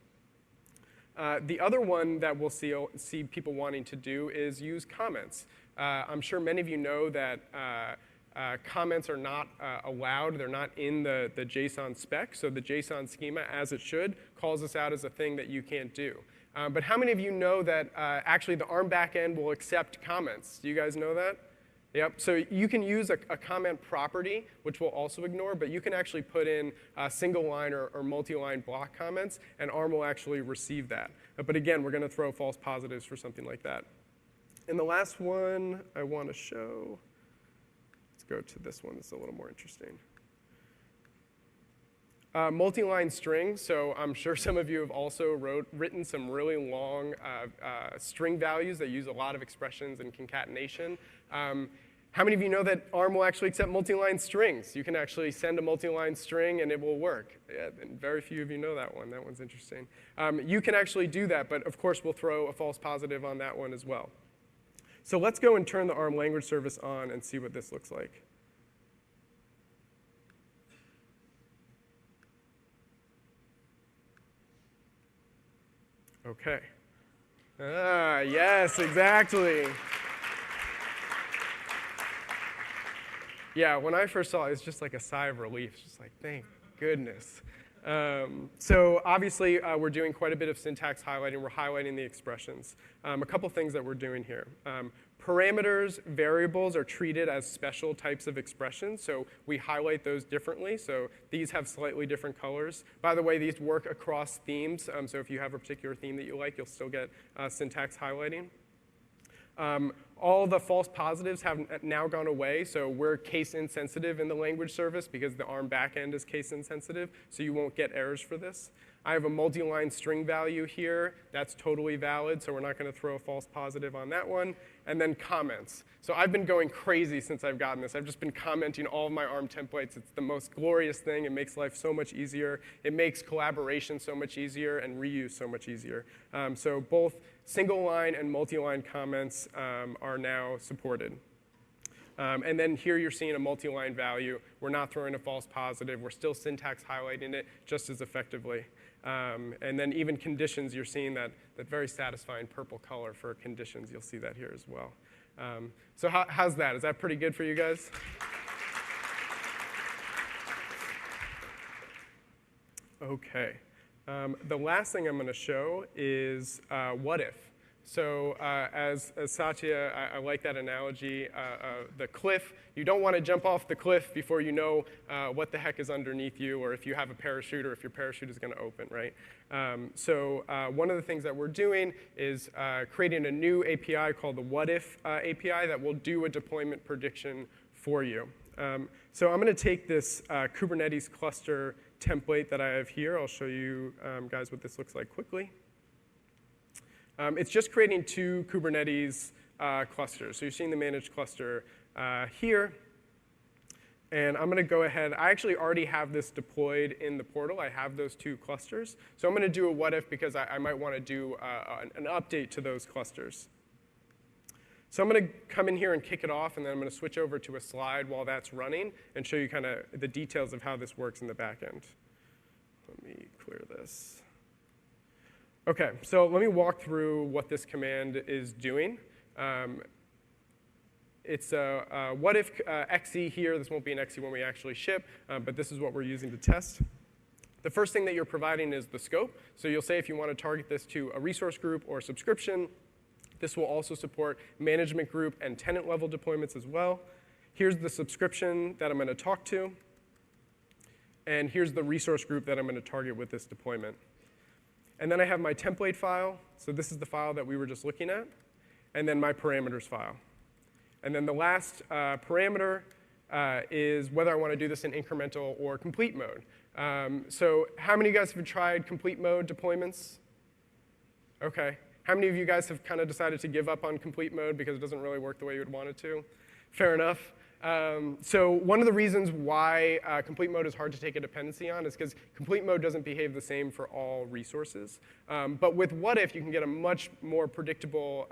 The other one that we'll see people wanting to do is use comments. I'm sure many of you know that comments are not allowed. They're not in the JSON spec. So the JSON schema, as it should, calls this out as a thing that you can't do. But how many of you know that actually the ARM backend will accept comments? Do you guys know that? Yep, so you can use a comment property, which we'll also ignore, but you can actually put in single line or multi-line block comments, and ARM will actually receive that. But again, we're going to throw false positives for something like that. And the last one I want to show, let's go to this one. It's a little more interesting. Multi-line strings, so I'm sure some of you have also written some really long string values that use a lot of expressions and concatenation. How many of you know that ARM will actually accept multi-line strings? You can actually send a multi-line string and it will work. Yeah, and very few of you know that one. That one's interesting. You can actually do that, but of course we'll throw a false positive on that one as well. So let's go and turn the ARM language service on and see what this looks like. OK. Yes, exactly. Yeah, when I first saw it, it was just like a sigh of relief. Just like, thank goodness. So obviously, we're doing quite a bit of syntax highlighting. We're highlighting the expressions. A couple things that we're doing here. Parameters, variables are treated as special types of expressions, so we highlight those differently. So these have slightly different colors. By the way, these work across themes, so if you have a particular theme that you like, you'll still get syntax highlighting. All the false positives have now gone away, so we're case insensitive in the language service because the ARM backend is case insensitive, so you won't get errors for this. I have a multi-line string value here. That's totally valid, so we're not going to throw a false positive on that one. And then comments. So I've been going crazy since I've gotten this. I've just been commenting all of my ARM templates. It's the most glorious thing. It makes life so much easier. It makes collaboration so much easier and reuse so much easier. So both single line and multi-line comments are now supported. And then here you're seeing a multi-line value. We're not throwing a false positive. We're still syntax highlighting it just as effectively. And then even conditions, you're seeing that very satisfying purple color for conditions. You'll see that here as well. So how's that? Is that pretty good for you guys? OK. The last thing I'm going to show is what if. So as Satya, I like that analogy, the cliff. You don't want to jump off the cliff before you know what the heck is underneath you, or if you have a parachute, or if your parachute is going to open, right? So one of the things that we're doing is creating a new API called the What If API that will do a deployment prediction for you. So I'm going to take this Kubernetes cluster template that I have here. I'll show you guys what this looks like quickly. It's just creating two Kubernetes clusters. So you're seeing the managed cluster here. And I'm going to go ahead. I actually already have this deployed in the portal. I have those two clusters. So I'm going to do a what if because I might want to do an update to those clusters. So I'm going to come in here and kick it off, and then I'm going to switch over to a slide while that's running and show you kind of the details of how this works in the back end. Let me clear this. OK, so let me walk through what this command is doing. It's a what if XE here. This won't be an XE when we actually ship, but this is what we're using to test. The first thing that you're providing is the scope. So you'll say if you want to target this to a resource group or subscription. This will also support management group and tenant level deployments as well. Here's the subscription that I'm going to talk to. And here's the resource group that I'm going to target with this deployment. And then I have my template file. So this is the file that we were just looking at. And then my parameters file. And then the last parameter is whether I want to do this in incremental or complete mode. So how many of you guys have tried complete mode deployments? OK. How many of you guys have kind of decided to give up on complete mode because it doesn't really work the way you would want it to? Fair enough. So one of the reasons why complete mode is hard to take a dependency on is because complete mode doesn't behave the same for all resources. But with what if, you can get a much more predictable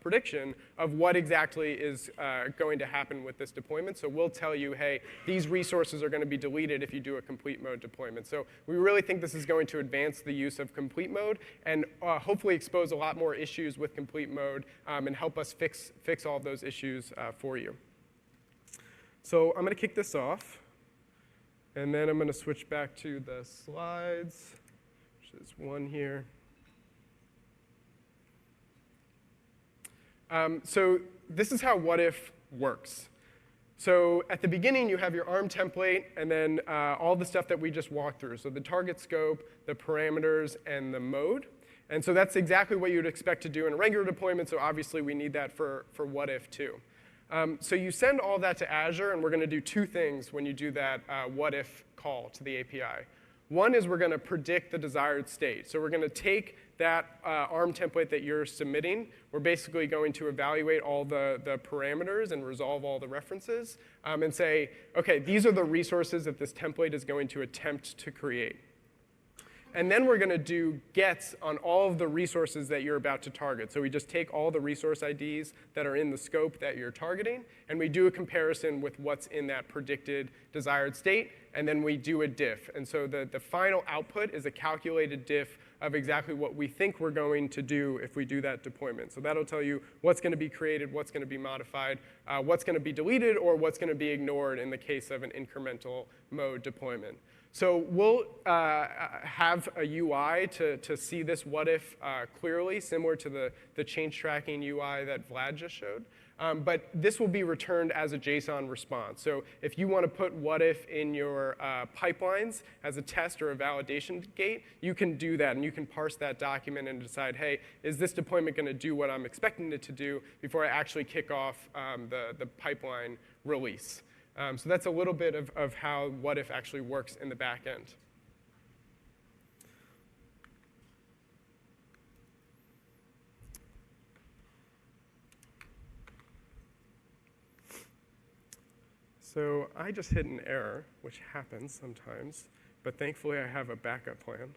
prediction of what exactly is going to happen with this deployment. So we'll tell you, hey, these resources are going to be deleted if you do a complete mode deployment. So we really think this is going to advance the use of complete mode and hopefully expose a lot more issues with complete mode and help us fix all of those issues for you. So I'm going to kick this off, and then I'm going to switch back to the slides, which is one here. So this is how what if works. So at the beginning, you have your ARM template, and then all the stuff that we just walked through. So the target scope, the parameters, and the mode. And so that's exactly what you'd expect to do in a regular deployment, so obviously we need that for what if too. So you send all that to Azure, and we're going to do two things when you do that what if call to the API. One is we're going to predict the desired state. So we're going to take that ARM template that you're submitting. We're basically going to evaluate all the parameters and resolve all the references and say, OK, these are the resources that this template is going to attempt to create. And then we're going to do gets on all of the resources that you're about to target. So we just take all the resource IDs that are in the scope that you're targeting, and we do a comparison with what's in that predicted desired state, and then we do a diff. And so the final output is a calculated diff of exactly what we think we're going to do if we do that deployment. So that'll tell you what's going to be created, what's going to be modified, what's going to be deleted, or what's going to be ignored in the case of an incremental mode deployment. So we'll have a UI to see this what if clearly, similar to the change tracking UI that Vlad just showed. But this will be returned as a JSON response. So if you want to put what if in your pipelines as a test or a validation gate, you can do that. And you can parse that document and decide, hey, is this deployment going to do what I'm expecting it to do before I actually kick off the pipeline release? So that's a little bit of how what if actually works in the back end. So I just hit an error, which happens sometimes, but thankfully I have a backup plan.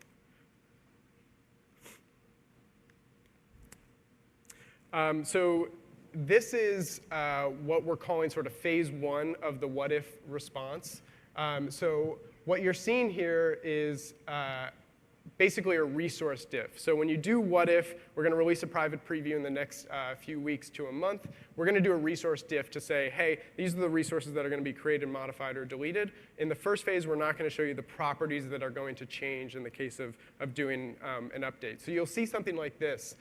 So this is what we're calling sort of phase one of the what if response. So what you're seeing here is basically a resource diff. So when you do what if, we're going to release a private preview in the next few weeks to a month. We're going to do a resource diff to say, hey, these are the resources that are going to be created, modified, or deleted. In the first phase, we're not going to show you the properties that are going to change in the case of doing an update. So you'll see something like this,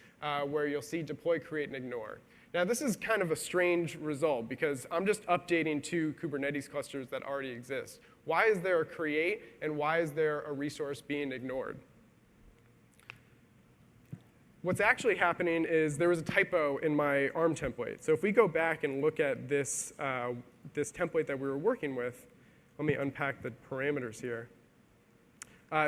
where you'll see deploy, create, and ignore. Now, this is kind of a strange result, because I'm just updating two Kubernetes clusters that already exist. Why is there a create, and why is there a resource being ignored? What's actually happening is there was a typo in my ARM template. So if we go back and look at this, this template that we were working with, let me unpack the parameters here.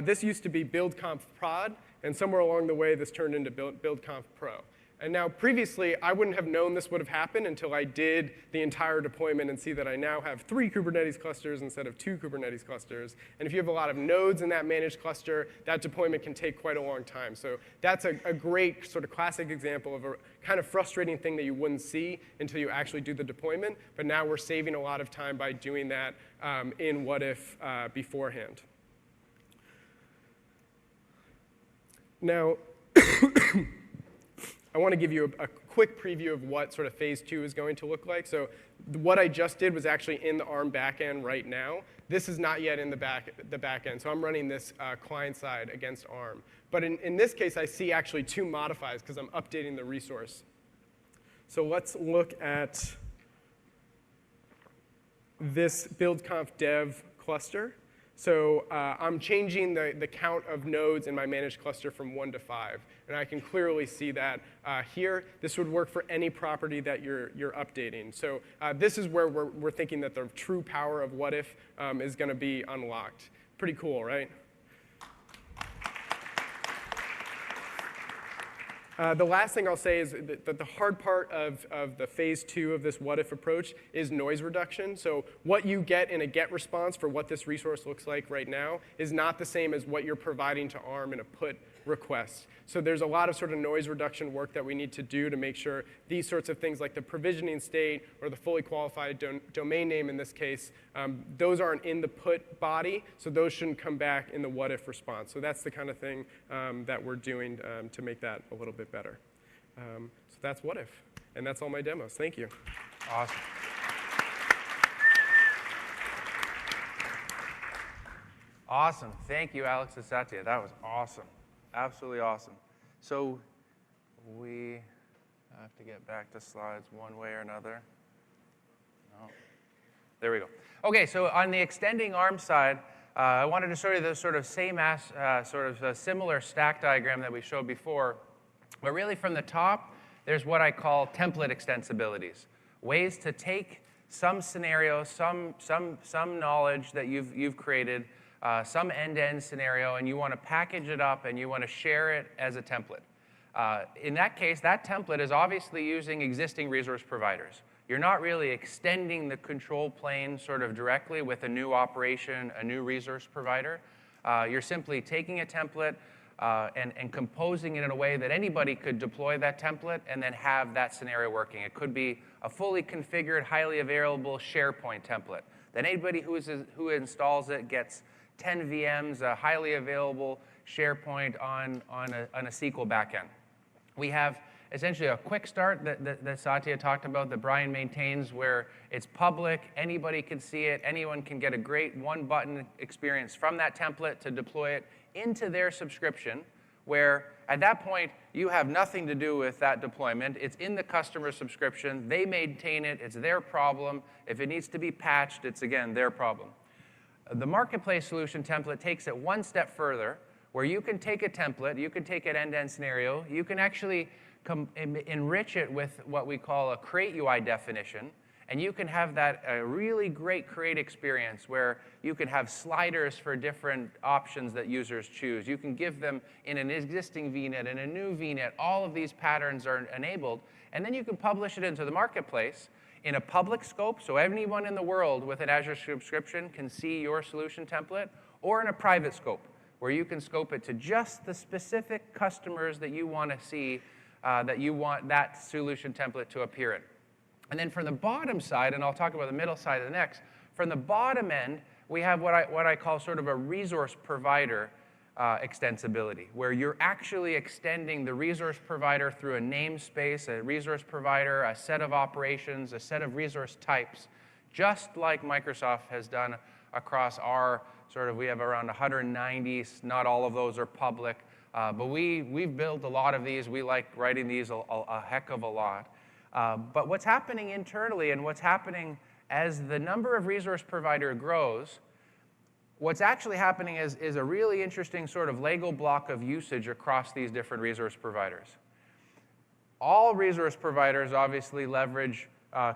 This used to be build.conf prod, and somewhere along the way, this turned into build.conf pro. And now previously, I wouldn't have known this would have happened until I did the entire deployment and see that I now have 3 Kubernetes clusters instead of 2 Kubernetes clusters. And if you have a lot of nodes in that managed cluster, that deployment can take quite a long time. So that's a great sort of classic example of a kind of frustrating thing that you wouldn't see until you actually do the deployment. But now we're saving a lot of time by doing that in what if beforehand. Now, I want to give you a quick preview of what sort of phase 2 is going to look like. So what I just did was actually in the ARM backend right now. This is not yet in the backend. So I'm running this client side against ARM. But in this case, I see actually 2 modifies because I'm updating the resource. So let's look at this build.conf dev cluster. So I'm changing the count of nodes in my managed cluster from 1 to 5. And I can clearly see that here. This would work for any property that you're updating. So this is where we're thinking that the true power of what if is going to be unlocked. Pretty cool, right? The last thing I'll say is that the hard part of the phase 2 of this what if approach is noise reduction. So what you get in a get response for what this resource looks like right now is not the same as what you're providing to ARM in a put request. So there's a lot of sort of noise reduction work that we need to do to make sure these sorts of things like the provisioning state or the fully qualified domain name in this case, those aren't in the put body, so those shouldn't come back in the what if response. So that's the kind of thing that we're doing to make that a little bit better. So that's what if, and that's all my demos. Thank you. Awesome. Awesome. Thank you, Alex and Satya. That was awesome. Absolutely awesome. So we have to get back to slides one way or another. No. There we go. OK, so on the extending ARM side, I wanted to show you the sort of same sort of a similar stack diagram that we showed before. But really from the top, there's what I call template extensibilities, ways to take some scenarios, some knowledge that you've created, some end-to-end scenario, and you want to package it up and you want to share it as a template. In that case, that template is obviously using existing resource providers. You're not really extending the control plane sort of directly with a new operation, a new resource provider. You're simply taking a template and composing it in a way that anybody could deploy that template and then have that scenario working. It could be a fully configured, highly available SharePoint template. Then anybody who installs it gets 10 VMs, a highly available SharePoint on a SQL backend. We have essentially a quick start that Satya talked about that Brian maintains where it's public, anybody can see it, anyone can get a great one-button experience from that template to deploy it into their subscription, where at that point you have nothing to do with that deployment. It's in the customer subscription. They maintain it. It's their problem. If it needs to be patched, it's, again, their problem. The marketplace solution template takes it one step further, where you can take a template, you can take an end-to-end scenario, you can actually enrich it with what we call a create UI definition, and you can have that a really great create experience where you can have sliders for different options that users choose. You can give them in an existing VNet, in a new VNet, all of these patterns are enabled, and then you can publish it into the marketplace in a public scope, so anyone in the world with an Azure subscription can see your solution template, or in a private scope, where you can scope it to just the specific customers that you want to see, that you want that solution template to appear in. And then from the bottom side, and I'll talk about the middle side of the next, from the bottom end, we have what I call sort of a resource provider extensibility, where you're actually extending the resource provider through a namespace, a resource provider, a set of operations, a set of resource types, just like Microsoft has done across our we have around 190. Not all of those are public, but we've built a lot of these. We like writing these a heck of a lot. But what's happening internally and what's happening as the number of resource provider grows, what's actually happening is a really interesting sort of Lego block of usage across these different resource providers. All resource providers obviously leverage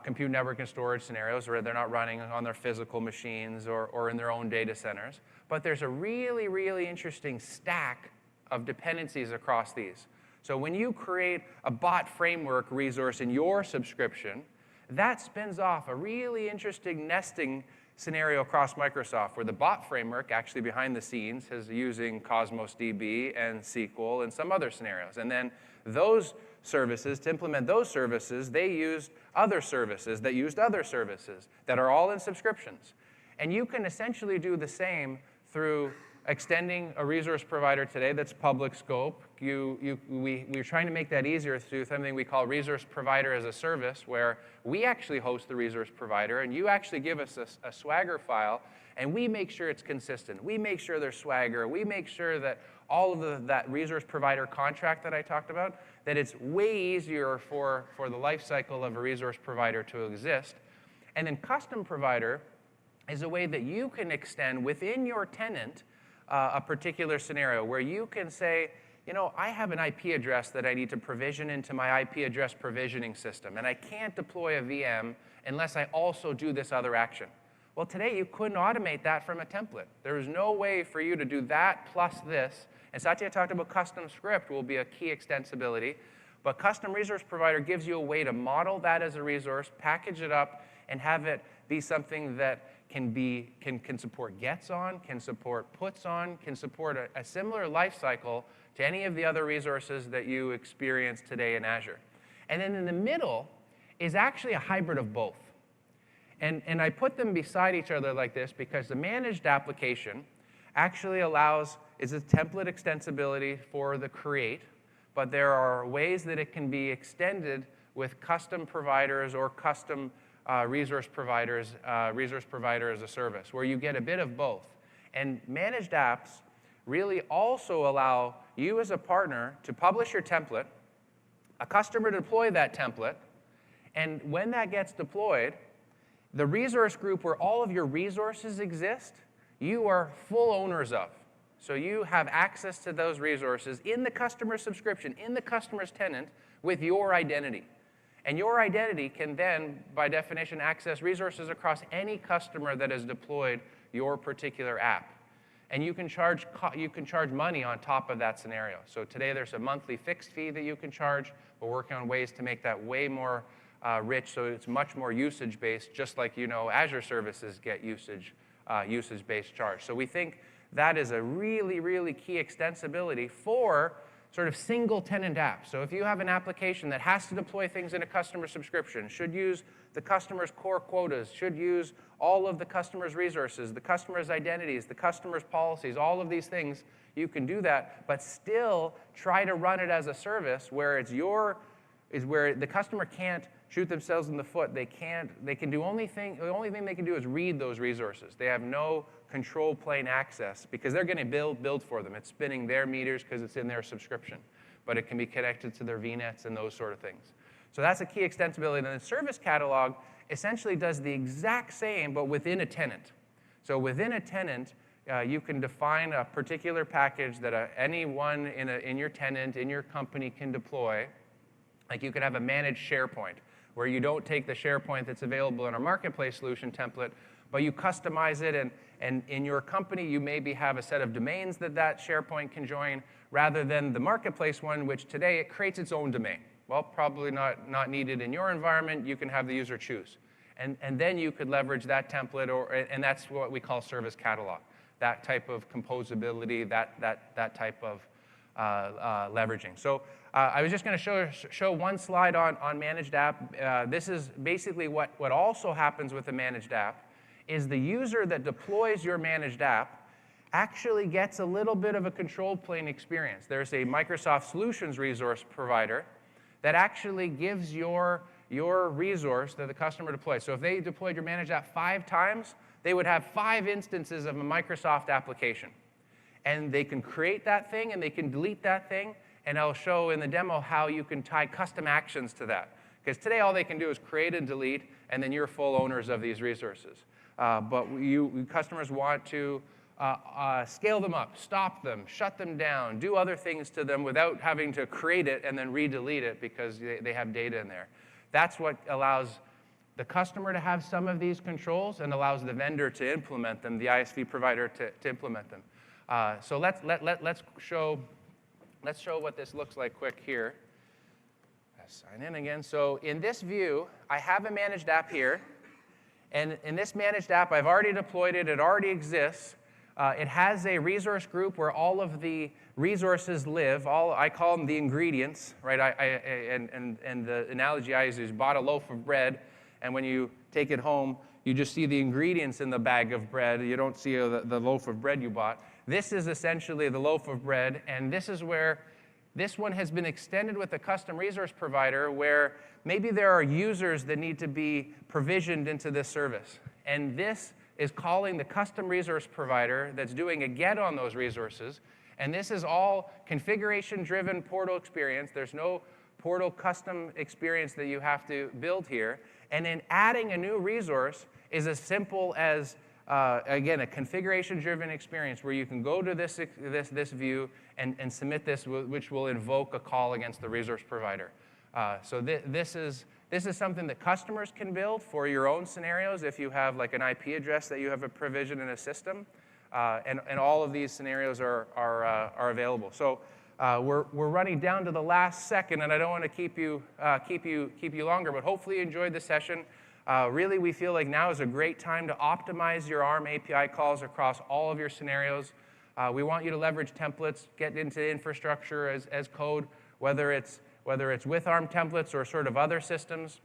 compute, network, and storage scenarios where they're not running on their physical machines or in their own data centers. But there's a really, really interesting stack of dependencies across these. So when you create a bot framework resource in your subscription, that spins off a really interesting nesting scenario across Microsoft, where the bot framework actually behind the scenes is using Cosmos DB and SQL and some other scenarios. And then those services, to implement those services, they used other services that used other services that are all in subscriptions. And you can essentially do the same through extending a resource provider today that's public scope. We're trying to make that easier through something we call resource provider as a service, where we actually host the resource provider, and you actually give us a Swagger file, and we make sure it's consistent. We make sure there's Swagger. We make sure that all of that resource provider contract that I talked about, that it's way easier for the life cycle of a resource provider to exist. And then custom provider is a way that you can extend within your tenant a particular scenario where you can say, I have an IP address that I need to provision into my IP address provisioning system, and I can't deploy a VM unless I also do this other action. Well, today you couldn't automate that from a template. There is no way for you to do that plus this. And Satya talked about custom script will be a key extensibility, but custom resource provider gives you a way to model that as a resource, package it up, and have it be something that can support gets on, can support puts on, can support a similar life cycle to any of the other resources that you experience today in Azure. And then in the middle is actually a hybrid of both. And I put them beside each other like this because the managed application actually is a template extensibility for the create, but there are ways that it can be extended with custom providers or custom resource provider as a service, where you get a bit of both. And managed apps really also allow you as a partner to publish your template, a customer to deploy that template, and when that gets deployed, the resource group where all of your resources exist, you are full owners of. So you have access to those resources in the customer subscription, in the customer's tenant, with your identity. And your identity can then, by definition, access resources across any customer that has deployed your particular app. And you can charge money on top of that scenario. So today there's a monthly fixed fee that you can charge. We're working on ways to make that way more rich, so it's much more usage-based, just like Azure services get usage-based charge. So we think that is a really, really key extensibility for sort of single tenant apps. So if you have an application that has to deploy things in a customer subscription, should use the customer's core quotas, should use all of the customer's resources, the customer's identities, the customer's policies, all of these things, you can do that, but still try to run it as a service where where the customer can't shoot themselves in the foot. The only thing they can do is read those resources. They have no control plane access because they're going to build for them. It's spinning their meters because it's in their subscription, but it can be connected to their VNets and those sort of things. So that's a key extensibility. And the service catalog essentially does the exact same, but within a tenant. So within a tenant, you can define a particular package that anyone in your tenant, in your company can deploy. Like you could have a managed SharePoint, where you don't take the SharePoint that's available in our marketplace solution template, but you customize it, and in your company, you maybe have a set of domains that SharePoint can join, rather than the marketplace one, which today it creates its own domain. Well, probably not needed in your environment. You can have the user choose. And then you could leverage that template, and that's what we call service catalog, that type of composability, that type of leveraging. So I was just going to show one slide on managed app. This is basically what also happens with a managed app is the user that deploys your managed app actually gets a little bit of a control plane experience. There's a Microsoft Solutions resource provider that actually gives your resource that the customer deploys. So if they deployed your managed app 5 times, they would have 5 instances of a Microsoft application. And they can create that thing, and they can delete that thing, and I'll show in the demo how you can tie custom actions to that. Because today all they can do is create and delete, and then you're full owners of these resources. But customers want to scale them up, stop them, shut them down, do other things to them without having to create it and then re-delete it because they have data in there. That's what allows the customer to have some of these controls and allows the vendor to implement them, the ISV provider to implement them. So let's show what this looks like quick here. Sign in again. So in this view, I have a managed app here. And in this managed app, I've already deployed it. It already exists. It has a resource group where all of the resources live. I call them the ingredients, right? And the analogy I use is you bought a loaf of bread, and when you take it home, you just see the ingredients in the bag of bread. You don't see the loaf of bread you bought. this is essentially the loaf of bread, and this is where this one has been extended with a custom resource provider where maybe there are users that need to be provisioned into this service. And this is calling the custom resource provider that's doing a get on those resources. And this is all configuration-driven portal experience. There's no portal custom experience that you have to build here. And then adding a new resource is as simple as, again, a configuration-driven experience where you can go to this view and submit this, which will invoke a call against the resource provider. So this is something that customers can build for your own scenarios if you have like an IP address that you have a provision in a system. And all of these scenarios are available. So we're running down to the last second, and I don't want to keep you longer, but hopefully you enjoyed the session. Really, we feel like now is a great time to optimize your ARM API calls across all of your scenarios. We want you to leverage templates, get into infrastructure as code, whether it's with ARM templates or sort of other systems.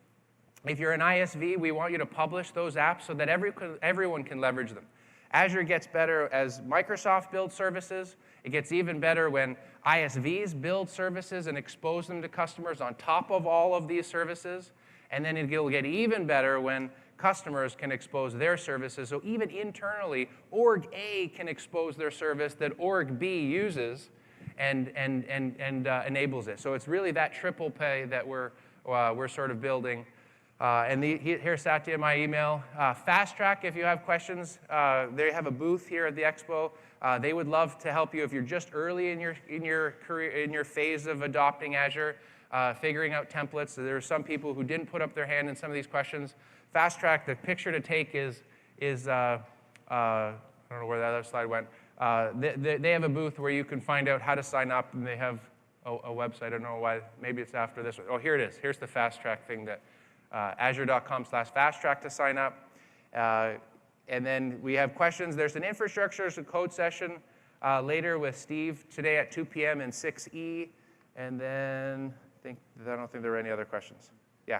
If you're an ISV, we want you to publish those apps so that everyone can leverage them. Azure gets better as Microsoft builds services. It gets even better when ISVs build services and expose them to customers on top of all of these services. And then it'll get even better when customers can expose their services. So even internally, Org A can expose their service that Org B uses and enables it. So it's really that triple pay that we're sort of building. Here's Satya, my email. Fast Track, if you have questions, they have a booth here at the expo. They would love to help you if you're just early in your career, in your phase of adopting Azure, figuring out templates. There are some people who didn't put up their hand in some of these questions. Fast Track, the picture to take is I don't know where that other slide went. They have a booth where you can find out how to sign up, and they have a website. I don't know why. Maybe it's after this one. Oh, here it is. Here's the Fast Track thing that. Azure.com/fasttrack to sign up. And then we have questions. There's an infrastructure as a code session later with Steve today at 2 p.m. in 6E. And then I don't think there are any other questions. Yeah.